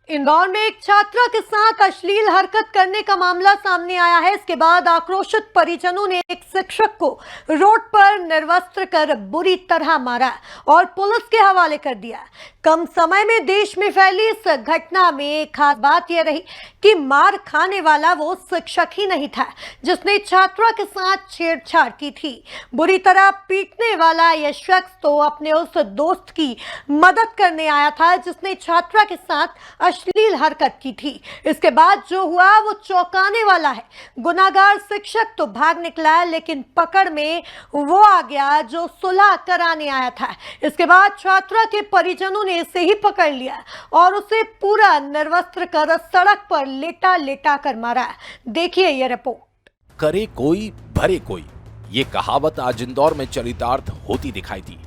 इंदौर में एक छात्रा के साथ अश्लील हरकत करने का मामला सामने आया है। इसके बाद आक्रोशित परिजनों ने एक शिक्षक को रोड पर निर्वस्त्र कर बुरी तरह मारा और पुलिस के हवाले कर दिया। कम समय में देश में फैली इस घटना में खास बात यह रही कि मार खाने वाला वो शिक्षक ही नहीं था जिसने छात्रा के साथ छेड़छाड़ की थी। बुरी तरह पीटने वाला यह शख्स तो अपने उस दोस्त की मदद करने आया था जिसने छात्रा के साथ अश्लील हरकत की थी। इसके बाद जो हुआ वो चौंकाने वाला है। गुनाहगार शिक्षक तो भाग निकला, लेकिन पकड़ में वो आ गया जो सुलह कराने आया था। इसके बाद छात्रा के परिजनों ने इसे ही पकड़ लिया और उसे पूरा निर्वस्त्र कर सड़क पर लेटा लेटा कर मारा। देखिए ये रिपोर्ट। करे कोई भरे कोई, ये कहावत आज इंदौर में चरितार्थ होती दिखाई दी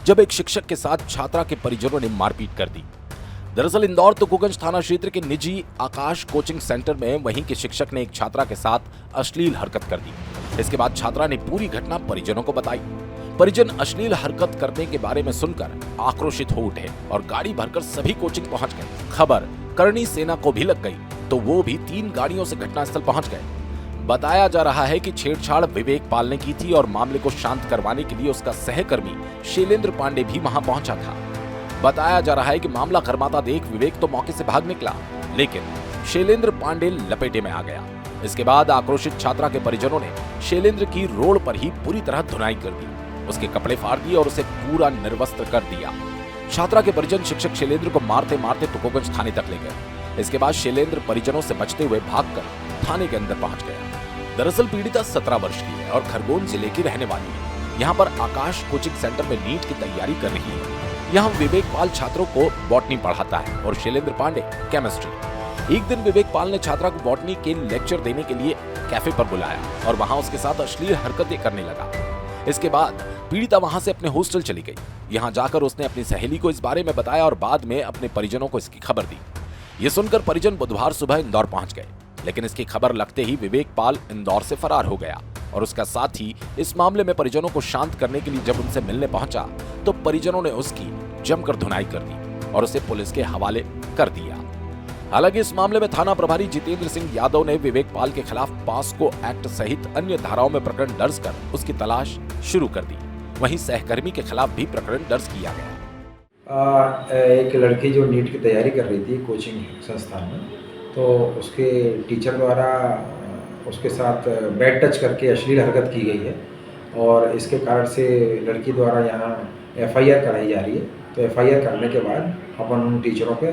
जब एक शिक्षक के साथ छात्रा के परिजनों ने मारपीट कर दी। दरअसल इंदौर तुकोगंज थाना क्षेत्र के निजी आकाश कोचिंग सेंटर में वहीं के शिक्षक ने एक छात्रा के साथ अश्लील हरकत कर दी। इसके बाद छात्रा ने पूरी घटना परिजनों को बताई। परिजन अश्लील हरकत करने के बारे में सुनकर आक्रोशित हो उठे और गाड़ी भरकर सभी कोचिंग पहुंच गए। खबर करणी सेना को भी लग गई तो वो भी 3 गाड़ियों से घटनास्थल पहुंच गए। बताया जा रहा है कि छेड़छाड़ विवेक पाल ने की थी और मामले को शांत करवाने के लिए उसका सहकर्मी शैलेंद्र पांडे भी वहां पहुंचा था। बताया जा रहा है कि मामला गरमाता देख विवेक तो मौके से भाग निकला, लेकिन शैलेंद्र पांडे लपेटे में आ गया। इसके बाद आक्रोशित छात्रा के परिजनों ने शैलेंद्र की रोड पर ही पूरी तरह धुनाई कर दी, उसके कपड़े फाड़ दिए और उसे पूरा निर्वस्त्र कर दिया। छात्रा के परिजन शिक्षक शैलेंद्र को मारते मारते तुकोगंज थाने तक ले गए। इसके बाद शैलेंद्र परिजनों से बचते हुए भागकर थाने के अंदर पहुंच गया। दरअसल पीड़िता 17 वर्ष की है और खरगोन जिले की रहने वाली है। यहाँ पर आकाश कोचिंग सेंटर में नीट की तैयारी कर रही है। यहाँ विवेक पाल छात्रों को बॉटनी पढ़ाता है और शैलेंद्र पांडे केमिस्ट्री। एक दिन विवेक पाल ने छात्रा को बॉटनी के लेक्चर देने के लिए कैफे पर बुलाया और वहां उसके साथ अश्लील हरकतें करने लगा। इसके बाद पीड़िता वहां से अपने हॉस्टल चली गई। यहाँ जाकर उसने अपनी सहेली को इस बारे में बताया और बाद में अपने परिजनों को इसकी खबर दी। ये सुनकर परिजन बुधवार सुबह इंदौर पहुंच गए, लेकिन इसकी खबर लगते ही विवेक पाल इंदौर से फरार हो गया और उसका साथी इस मामले में परिजनों को शांत करने के लिए जब उनसे मिलने पहुंचा तो परिजनों ने उसकी जमकर धुनाई कर दी और उसे पुलिस के हवाले कर दिया। हालांकि इस मामले में थाना प्रभारी जितेंद्र सिंह यादव ने विवेक पाल के खिलाफ पास्को एक्ट सहित अन्य धाराओं में प्रकरण दर्ज कर उसकी तलाश शुरू कर दी। वहीं सहकर्मी के खिलाफ भी प्रकरण दर्ज किया गया। एक लड़की जो नीट की तैयारी कर रही थी कोचिंग संस्थान में, तो उसके टीचर द्वारा उसके साथ बैड टच करके अश्लील हरकत की गई है और इसके कारण से लड़की द्वारा यहाँ FIR कराई जा रही है। तो FIR करने के बाद अपन उन टीचरों पे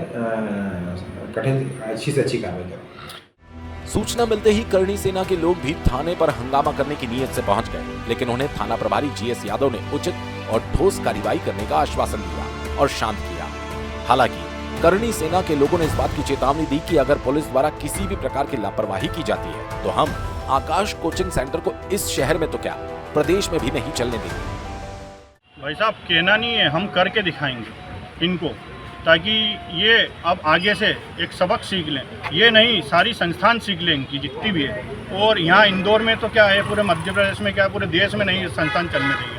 कठिन अच्छी से अच्छी कार्रवाई करें। सूचना मिलते ही करणी सेना के लोग भी थाने पर हंगामा करने की नीयत से पहुंच गए, लेकिन उन्हें थाना प्रभारी GS यादव ने उचित और ठोस कार्रवाई करने का आश्वासन दिया और शांत किया। हालांकि करणी सेना के लोगों ने इस बात की चेतावनी दी कि अगर पुलिस द्वारा किसी भी प्रकार की लापरवाही की जाती है तो हम आकाश कोचिंग सेंटर को इस शहर में तो क्या प्रदेश में भी नहीं चलने देंगे। भाई साहब कहना नहीं है, हम करके दिखाएंगे इनको, ताकि ये अब आगे से एक सबक सीख लें। ये नहीं, सारी संस्थान सीख लें इनकी जितनी भी है। और यहाँ इंदौर में तो क्या है, पूरे मध्य प्रदेश में क्या है, पूरे देश में नहीं संस्थान चलने देंगे।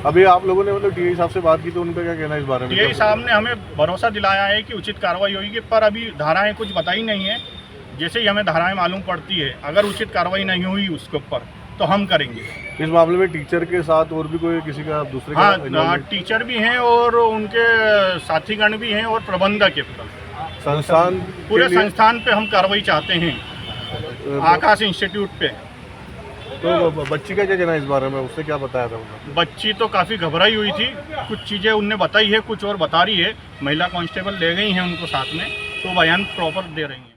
अभी आप लोगों ने मतलब DI साहब से बात की तो उनका क्या कहना है इस बारे में? DI साहब ने हमें भरोसा दिलाया है कि उचित कार्रवाई होगी, पर अभी धाराएं कुछ बताई नहीं है। जैसे ही हमें धाराएं मालूम पड़ती है, अगर उचित कार्रवाई नहीं हुई उसके ऊपर तो हम करेंगे। इस मामले में टीचर के साथ और भी कोई किसी का दूसरे हाँ, टीचर भी हैं और उनके साथीगण भी हैं और प्रबंधक है। संस्थान पूरे संस्थान पे हम कार्रवाई चाहते हैं, आकाश इंस्टीट्यूट पे। तो बच्ची का क्या कहना है इस बारे में? उससे क्या बताया था उन्होंने? बच्ची तो काफ़ी घबराई हुई थी, कुछ चीज़ें उनने बताई है, कुछ और बता रही है। महिला कांस्टेबल ले गई हैं उनको साथ में, तो बयान प्रॉपर दे रही हैं।